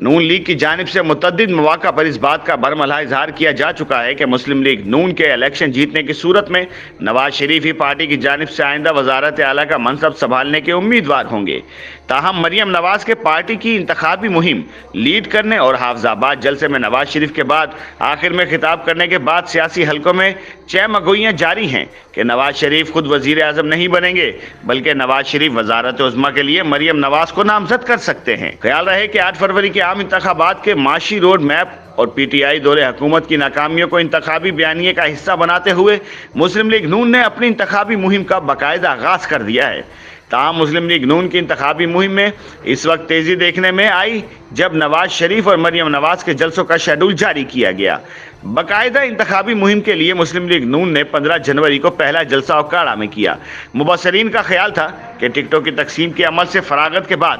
نون league کی جانب سے متعدد مواقع پر اس بات کا برملا اظہار کیا جا چکا ہے کہ مسلم لیگ نون کے الیکشن جیتنے کی صورت میں نواز شریف ہی پارٹی کی جانب سے آئندہ وزارت اعلیٰ کا منصب سنبھالنے کے امیدوار ہوں گے۔ تاہم مریم نواز کے پارٹی کی انتخابی مہم لیڈ کرنے اور حافظ آباد جلسے میں نواز شریف کے بعد آخر میں خطاب کرنے کے بعد سیاسی حلقوں میں چہمگوئیاں جاری ہیں کہ نواز شریف خود وزیر اعظم نہیں بنیں گے، بلکہ نواز شریف وزارت عظمیٰ کے لیے مریم نواز کو نامزد کر سکتے ہیں۔ خیال رہے کہ 8 فروری کے عام انتخابات کے معاشی روڈ میپ اور پی ٹی آئی دور حکومت کی ناکامیوں کو انتخابی بیانیے کا حصہ بناتے ہوئے مسلم لیگ نون نے اپنی انتخابی مہم کا باقاعدہ آغاز کر دیا ہے۔ تاہم مسلم لیگ نون کی انتخابی مہم میں اس وقت تیزی دیکھنے میں آئی جب نواز شریف اور مریم نواز کے جلسوں کا شیڈول جاری کیا گیا۔ باقاعدہ انتخابی مہم کے لیے مسلم لیگ نون نے 15 جنوری کو پہلا جلسہ اوکاڑا میں کیا۔ مبصرین کا خیال تھا کہ ٹکٹوں کی تقسیم کے عمل سے فراغت کے بعد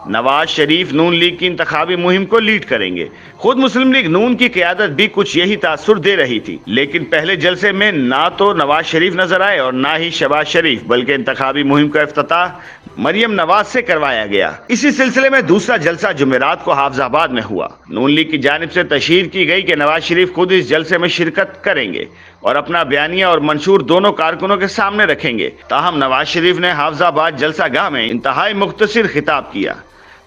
نواز شریف نون لیگ کی انتخابی مہم کو لیڈ کریں گے۔ خود مسلم لیگ نون کی قیادت بھی کچھ یہی تاثر دے رہی تھی، لیکن پہلے جلسے میں نہ تو نواز شریف نظر آئے اور نہ ہی شہباز شریف، بلکہ انتخابی مہم کا افتتاح مریم نواز سے کروایا گیا۔ اسی سلسلے میں دوسرا جلسہ جمعرات کو حافظ آباد میں ہوا۔ نون لیگ کی جانب سے تشہیر کی گئی کہ نواز شریف خود اس جلسے میں شرکت کریں گے اور اپنا بیانیہ اور منشور دونوں کارکنوں کے سامنے رکھیں گے۔ تاہم نواز شریف نے حافظ آباد جلسہ گاہ میں انتہائی مختصر خطاب کیا۔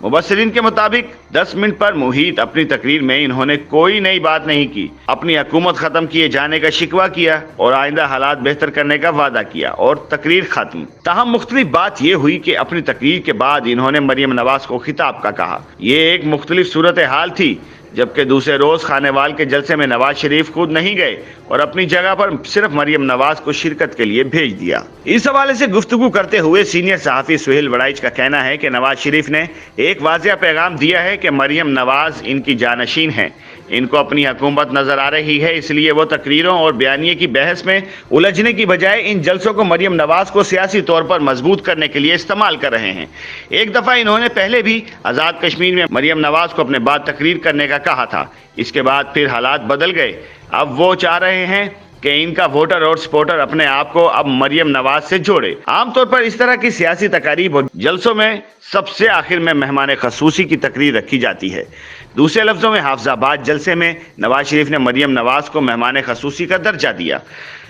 مبصرین کے مطابق 10 منٹ پر محیط اپنی تقریر میں انہوں نے کوئی نئی بات نہیں کی، اپنی حکومت ختم کیے جانے کا شکوہ کیا اور آئندہ حالات بہتر کرنے کا وعدہ کیا اور تقریر ختم۔ تاہم مختلف بات یہ ہوئی کہ اپنی تقریر کے بعد انہوں نے مریم نواز کو خطاب کا کہا۔ یہ ایک مختلف صورتحال تھی، جبکہ دوسرے روز خانیوال کے جلسے میں نواز شریف خود نہیں گئے اور اپنی جگہ پر صرف مریم نواز کو شرکت کے لیے بھیج دیا۔ اس حوالے سے گفتگو کرتے ہوئے سینئر صحافی سہیل وڑائچ کا کہنا ہے کہ نواز شریف نے ایک واضح پیغام دیا ہے کہ مریم نواز ان کی جانشین ہیں، ان کو اپنی حکومت نظر آ رہی ہے، اس لیے وہ تقریروں اور بیانیے کی بحث میں الجھنے کی بجائے ان جلسوں کو مریم نواز کو سیاسی طور پر مضبوط کرنے کے لیے استعمال کر رہے ہیں۔ ایک دفعہ انہوں نے پہلے بھی آزاد کشمیر میں مریم نواز کو اپنے بعد تقریر کرنے کا کہا تھا، اس کے بعد پھر حالات بدل گئے۔ اب وہ چاہ رہے ہیں کہ ان کا ووٹر اور سپورٹر اپنے آپ کو اب مریم نواز سے جوڑے۔ عام طور پر اس طرح کی سیاسی تقاریب اور جلسوں میں سب سے آخر میں مہمان خصوصی کی تقریر رکھی جاتی ہے۔ دوسرے لفظوں میں حافظ آباد جلسے میں نواز شریف نے مریم نواز کو مہمان خصوصی کا درجہ دیا۔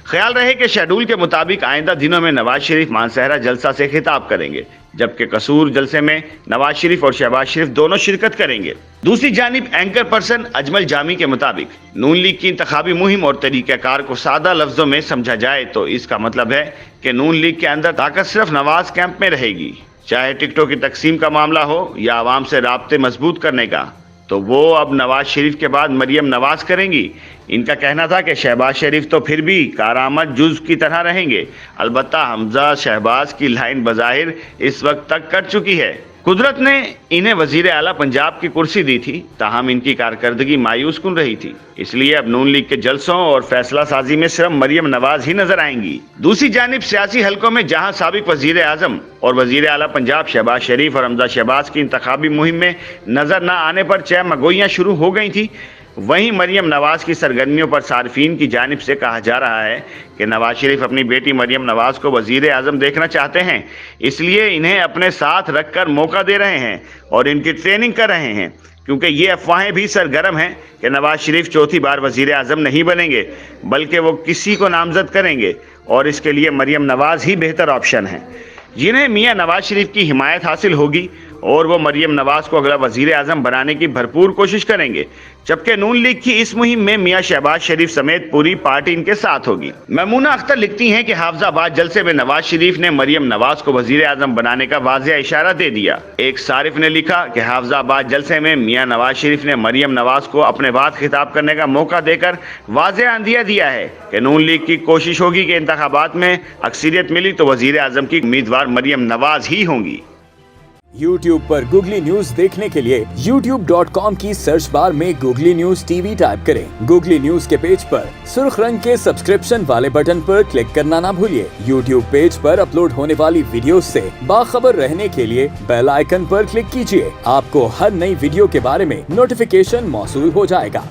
خیال رہے کہ شیڈول کے مطابق آئندہ دنوں میں نواز شریف مانسہرہ جلسہ سے خطاب کریں گے، جبکہ قصور جلسے میں نواز شریف اور شہباز شریف دونوں شرکت کریں گے۔ دوسری جانب اینکر پرسن اجمل جامی کے مطابق نون لیگ کی انتخابی مہم اور طریقہ کار کو سادہ لفظوں میں سمجھا جائے تو اس کا مطلب ہے کہ نون لیگ کے اندر طاقت صرف نواز کیمپ میں رہے گی، چاہے ٹکٹوں کی تقسیم کا معاملہ ہو یا عوام سے رابطے مضبوط کرنے کا، تو وہ اب نواز شریف کے بعد مریم نواز کریں گی۔ ان کا کہنا تھا کہ شہباز شریف تو پھر بھی کارآمد جز کی طرح رہیں گے، البتہ حمزہ شہباز کی لائن بظاہر اس وقت تک کٹ چکی ہے۔ قدرت نے انہیں وزیر اعلیٰ پنجاب کی کرسی دی تھی، تاہم ان کی کارکردگی مایوس کن رہی تھی، اس لیے اب نون لیگ کے جلسوں اور فیصلہ سازی میں صرف مریم نواز ہی نظر آئیں گی۔ دوسری جانب سیاسی حلقوں میں جہاں سابق وزیر اعظم اور وزیر اعلیٰ پنجاب شہباز شریف اور حمزہ شہباز کی انتخابی مہم میں نظر نہ آنے پر چہمگوئیاں شروع ہو گئی تھیں، وہیں مریم نواز کی سرگرمیوں پر صارفین کی جانب سے کہا جا رہا ہے کہ نواز شریف اپنی بیٹی مریم نواز کو وزیر اعظم دیکھنا چاہتے ہیں، اس لیے انہیں اپنے ساتھ رکھ کر موقع دے رہے ہیں اور ان کی ٹریننگ کر رہے ہیں، کیونکہ یہ افواہیں بھی سرگرم ہیں کہ نواز شریف چوتھی بار وزیر اعظم نہیں بنیں گے، بلکہ وہ کسی کو نامزد کریں گے اور اس کے لیے مریم نواز ہی بہتر آپشن ہے، جنہیں میاں نواز شریف کی حمایت حاصل ہوگی اور وہ مریم نواز کو اگلا وزیر اعظم بنانے کی بھرپور کوشش کریں گے، جبکہ نون لیگ کی اس مہم میں میاں شہباز شریف سمیت پوری پارٹی ان کے ساتھ ہوگی۔ میمونہ اختر لکھتی ہیں کہ حافظ آباد جلسے میں نواز شریف نے مریم نواز کو وزیر اعظم بنانے کا واضح اشارہ دے دیا۔ ایک صارف نے لکھا کہ حافظ آباد جلسے میں میاں نواز شریف نے مریم نواز کو اپنے بعد خطاب کرنے کا موقع دے کر واضح اندیہ دیا ہے کہ نون لیگ کی کوشش ہوگی کہ انتخابات میں اکثریت ملی تو وزیر اعظم کی امیدوار مریم نواز ہی ہوں گی۔ YouTube پر گوگلی نیوز دیکھنے کے لیے youtube.com کی سرچ بار میں googly news T V type کریں۔ گوگلی نیوز کے پیج پر سرخ رنگ کے سبسکرپشن والے بٹن پر کلک کرنا نہ بھولیے۔ YouTube پیج پر اپلوڈ ہونے والی ویڈیوز سے باخبر رہنے کے لیے بیل آئیکن پر کلک کیجیے۔ آپ کو ہر نئی ویڈیو کے بارے میں نوٹیفیکیشن موصول ہو جائے گا۔